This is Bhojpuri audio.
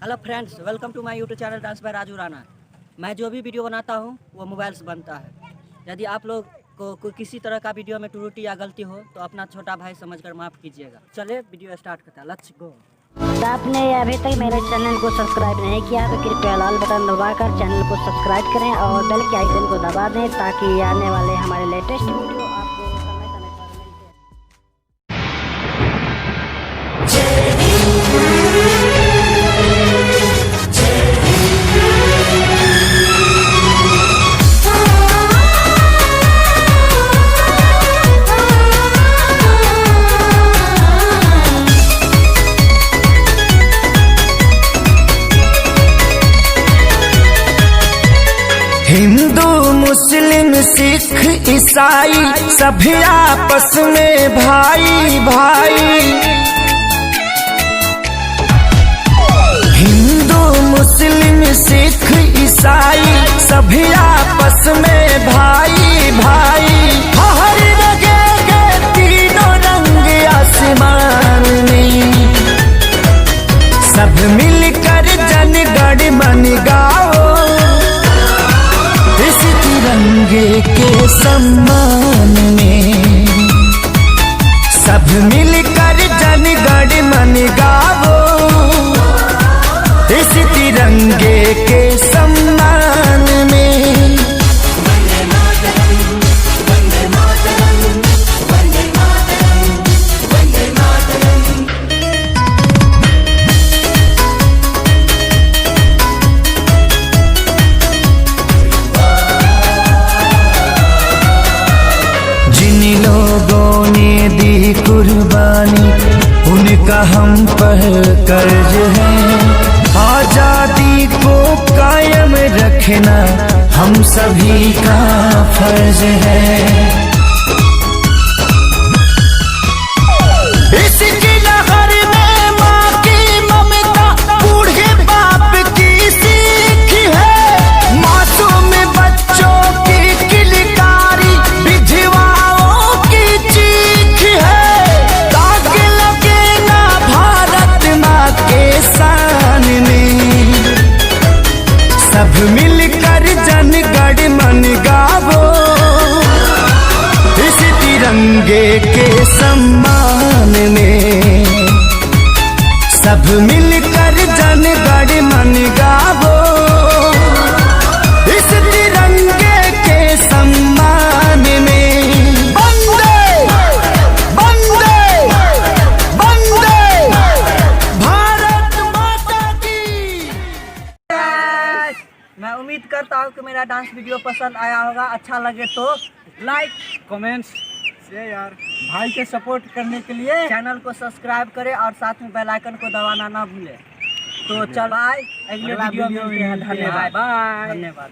Hello friends, welcome to my YouTube channel dance by Raju Rana. मैं जो भी वीडियो बनाता हूँ वो मोबाइल से बनता है। यदि आप लोग को कोई किसी तरह का वीडियो में त्रुटि या गलती हो तो अपना छोटा भाई समझकर माफ़ कीजिएगा। चलिए वीडियो स्टार्ट करते हैं। Let's go. आपने अभी तक मेरे चैनल को सब्सक्राइब नहीं किया तो कृपया लाल बटन दबाकर चैनल को सब्सक्राइब करें और बेल के आइकन को दबा दें ताकि आने वाले हमारे लेटेस्ट वीडियो आपको समय समय पर मिलते हिंदू मुस्लिम सिख ईसाई सभी आपस में भाई भाई। हिंदू मुस्लिम सिख ईसाई सभी आपस में भाई भाई। हर जगह तीनों रंग आसमान में सब मिलकर जनगण मन गाओ इस तिरंगे के सम्मान में। सब मिलकर जनगण मन गाओ इस तिरंगे के सम्मान में। लोगों ने दी कुर्बानी उनका हम पर कर्ज है। आजादी को कायम रखना हम सभी का फर्ज है। इसकी लहर में माँ की ममता बूढ़े बाप की सीख है। मासूम बच्चों की किलकारी विधवाओं की चीख है। दाग लगे ना भारत माँ के शान में। सब मिलकर जनगण मन गावो इस तिरंगे के सम्मान में। सब मिलकर जनगण मन गावो इस तिरंगे के सम्मान में। वंदे वंदे वंदे भारत माता की। मैं उम्मीद करता हूँ कि मेरा डांस वीडियो पसंद आया होगा। अच्छा लगे तो लाइक, कमेंट्स, शेयर, भाई के सपोर्ट करने के लिए चैनल को सब्सक्राइब करें और साथ में बेल आइकन को दबाना ना भूलें। तो चल बाय, अगले वीडियो में मिलते हैं। धन्यवाद।